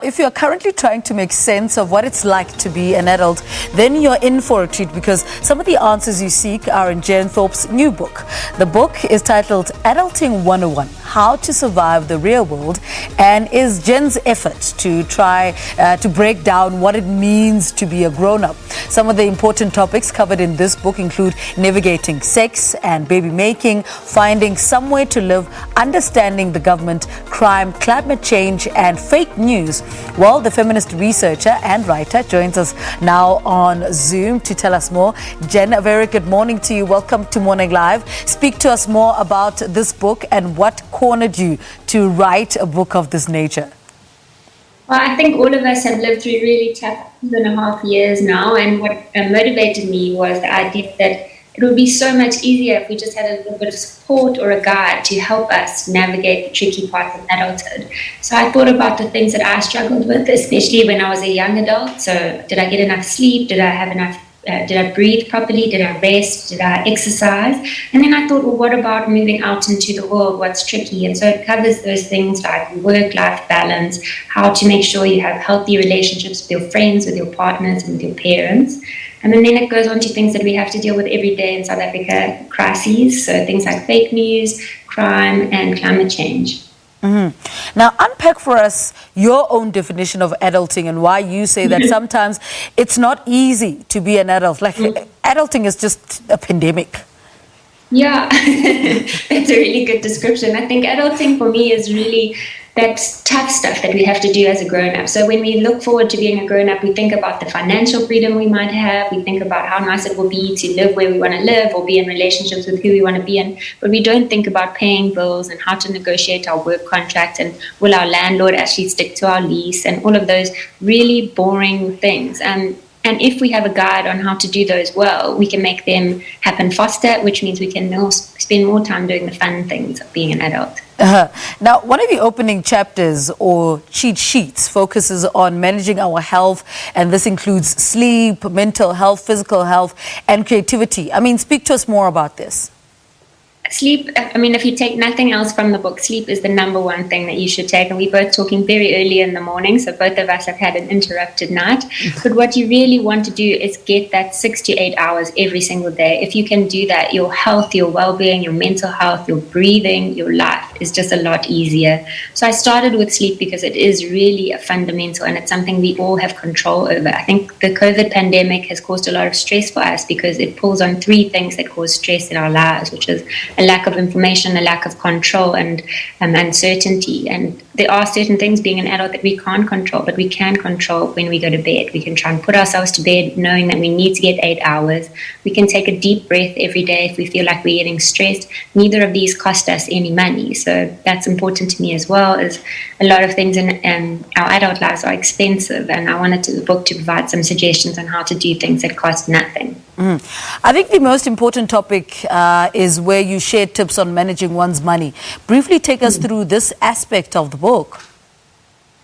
If you're currently trying to make sense of what it's like to be an adult, then you're in for a treat because some of the answers you seek are in Jen Thorpe's new book. The book is titled Adulting 101, How to Survive the Real World, and is Jen's effort to try to break down what it means to be a grown-up. Some of the important topics covered in this book include navigating sex and baby making, finding somewhere to live, understanding the government, crime, climate change, and fake news. Well, the feminist researcher and writer joins us now on Zoom to tell us more. Jen, a very good morning to you. Welcome to Morning Live. Speak to us more about this book and what cornered you to write a book of this nature. Well, I think all of us have lived through really tough 2.5 years now, and what motivated me was the idea that it would be so much easier if we just had a little bit of support or a guide to help us navigate the tricky parts of adulthood. So I thought about the things that I struggled with, especially when I was a young adult. So did I get enough sleep? Did I have enough? Did I breathe properly? Did I rest? Did I exercise? And then I thought, well, what about moving out into the world? What's tricky? And so it covers those things like work-life balance, how to make sure you have healthy relationships with your friends, with your partners, and with your parents. And then it goes on to things that we have to deal with every day in South Africa, crises, so things like fake news, crime, and climate change. Mm-hmm. Now, unpack for us your own definition of adulting and why you say that sometimes it's not easy to be an adult. Like, adulting is just a pandemic. Yeah, that's a really good description. I think adulting for me is really that tough stuff that we have to do as a grown-up. So when we look forward to being a grown-up, we think about the financial freedom we might have. We think about how nice it will be to live where we want to live or be in relationships with who we want to be in. But we don't think about paying bills and how to negotiate our work contract and will our landlord actually stick to our lease and all of those really boring things. And if we have a guide on how to do those well, we can make them happen faster, which means we can spend more time doing the fun things of being an adult. Now, one of the opening chapters or cheat sheets focuses on managing our health, and this includes sleep, mental health, physical health, and creativity. I mean, speak to us more about this. Sleep, I mean, if you take nothing else from the book, sleep is the number one thing that you should take. And we're both talking very early in the morning, so both of us have had an interrupted night. But what you really want to do is get that 6 to 8 hours every single day. If you can do that, your health, your well-being, your mental health, your breathing, your life is just a lot easier. So I started with sleep because it is really a fundamental and it's something we all have control over. I think the COVID pandemic has caused a lot of stress for us because it pulls on 3 things that cause stress in our lives, which is a lack of information, a lack of control, and uncertainty. And there are certain things being an adult that we can't control, but we can control when we go to bed. We can try and put ourselves to bed knowing that we need to get 8 hours. We can take a deep breath every day if we feel like we're getting stressed. Neither of these cost us any money. So that's important to me as well, as a lot of things in our adult lives are expensive. And I wanted the book to provide some suggestions on how to do things that cost nothing. I think the most important topic is where you share tips on managing one's money. Briefly take us through this aspect of the book.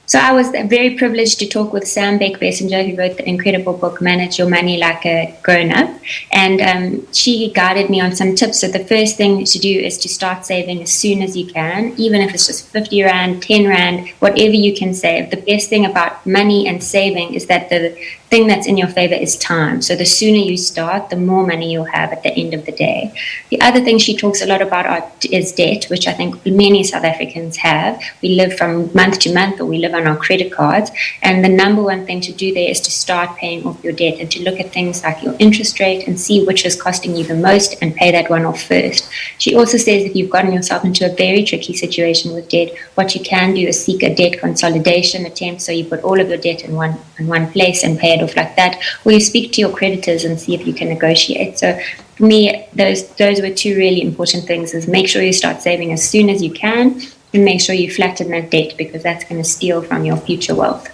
So I was very privileged to talk with Sam Beck-Bessinger, who wrote the incredible book, Manage Your Money Like a Grown-Up. And she guided me on some tips. So the first thing to do is to start saving as soon as you can, even if it's just 50 Rand, 10 Rand, whatever you can save. The best thing about money and saving is that the thing that's in your favor is time. So the sooner you start, the more money you'll have at the end of the day. The other thing she talks a lot about is debt, which I think many South Africans have. We live from month to month, or we live on our credit cards. And the number one thing to do there is to start paying off your debt and to look at things like your interest rate and see which is costing you the most and pay that one off first. She also says if you've gotten yourself into a very tricky situation with debt, what you can do is seek a debt consolidation attempt. So you put all of your debt in one place and pay it off like that, or you speak to your creditors and see if you can negotiate. So for me, those were 2 really important things: is make sure you start saving as soon as you can, and make sure you flatten that debt, because that's going to steal from your future wealth.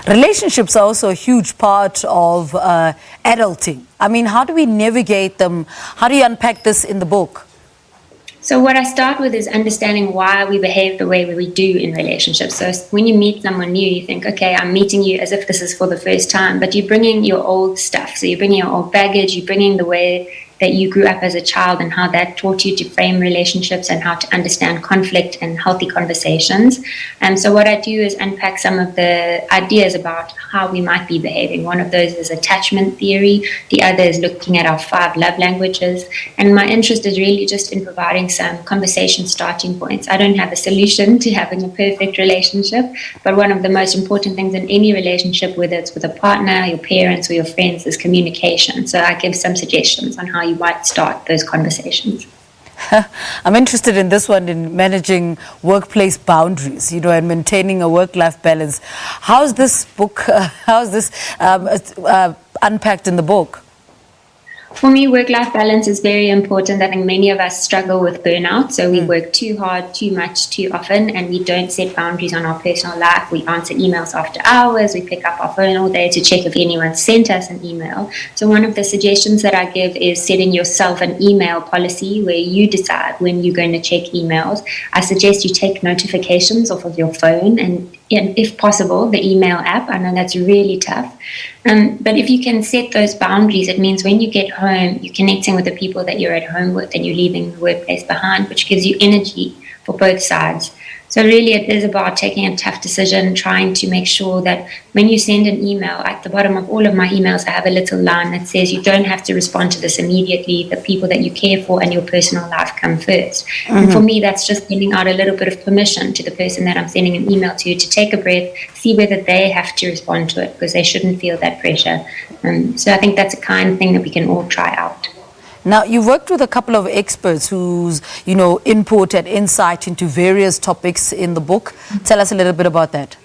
Relationships are also a huge part of adulting. I mean, how do we navigate them? How do you unpack this in the book? So what I start with is understanding why we behave the way we do in relationships. So when you meet someone new, you think, okay, I'm meeting you as if this is for the first time, but you're bringing your old stuff. So you're bringing your old baggage, you're bringing the way that you grew up as a child and how that taught you to frame relationships and how to understand conflict and healthy conversations. So what I do is unpack some of the ideas about how we might be behaving. One of those is attachment theory. The other is looking at our 5 love languages. And my interest is really just in providing some conversation starting points. I don't have a solution to having a perfect relationship, but one of the most important things in any relationship, whether it's with a partner, your parents, or your friends, is communication. So I give some suggestions on how you might start those conversations. I'm interested in this one, in managing workplace boundaries, and maintaining a work-life balance. How's this book, unpacked in the book? For me, work-life balance is very important. I think many of us struggle with burnout. So we work too hard, too much, too often, and we don't set boundaries on our personal life. We answer emails after hours. We pick up our phone all day to check if anyone sent us an email. So one of the suggestions that I give is setting yourself an email policy where you decide when you're going to check emails. I suggest you take notifications off of your phone and if possible, the email app. I know that's really tough. But if you can set those boundaries, it means when you get home, you're connecting with the people that you're at home with and you're leaving the workplace behind, which gives you energy for both sides. So really it is about taking a tough decision, trying to make sure that when you send an email, at the bottom of all of my emails, I have a little line that says you don't have to respond to this immediately. The people that you care for and your personal life come first. And for me, that's just giving out a little bit of permission to the person that I'm sending an email to take a breath, see whether they have to respond to it, because they shouldn't feel that pressure. So I think that's a kind thing that we can all try out. Now, you've worked with a couple of experts whose, input and insight into various topics in the book. Tell us a little bit about that.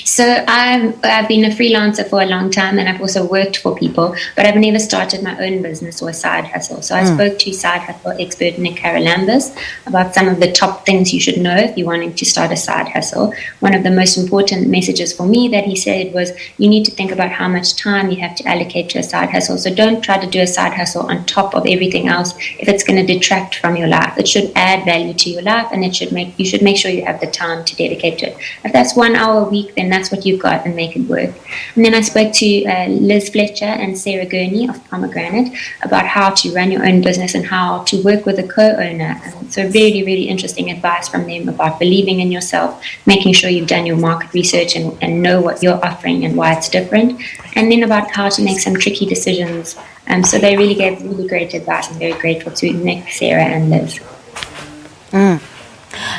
So I've been a freelancer for a long time, and I've also worked for people, but I've never started my own business or a side hustle. So I spoke to side hustle expert Nick Carolambus about some of the top things you should know if you're wanting to start a side hustle. One of the most important messages for me that he said was you need to think about how much time you have to allocate to a side hustle. So don't try to do a side hustle on top of everything else if it's going to detract from your life. It should add value to your life, and you should make sure you have the time to dedicate to it. If that's 1 hour a week, then that's what you've got, and make it work. And then I spoke to Liz Fletcher and Sarah Gurney of Pomegranate about how to run your own business and how to work with a co-owner. And so really, really interesting advice from them about believing in yourself, making sure you've done your market research and know what you're offering and why it's different. And then about how to make some tricky decisions. So they really gave really great advice. I'm very grateful to Nick, Sarah and Liz.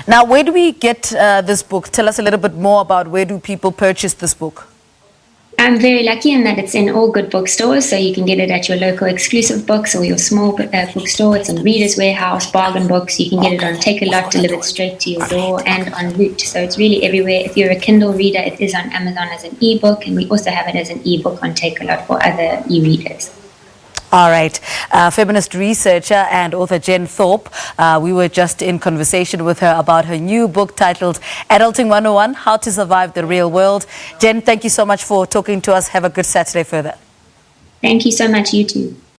Now, where do we get this book? Tell us a little bit more about where do people purchase this book? I'm very lucky in that it's in all good bookstores, so you can get it at your local exclusive books or your small bookstore. It's in Reader's Warehouse, Bargain Books. You can get it on Take a Lot, delivered straight to your door, and on Root. So it's really everywhere. If you're a Kindle reader, it is on Amazon as an ebook, and we also have it as an ebook on Take a Lot for other e-readers. All right. Feminist researcher and author Jen Thorpe. We were just in conversation with her about her new book titled Adulting 101, How to Survive the Real World. Jen, thank you so much for talking to us. Have a good Saturday further. Thank you so much, you too.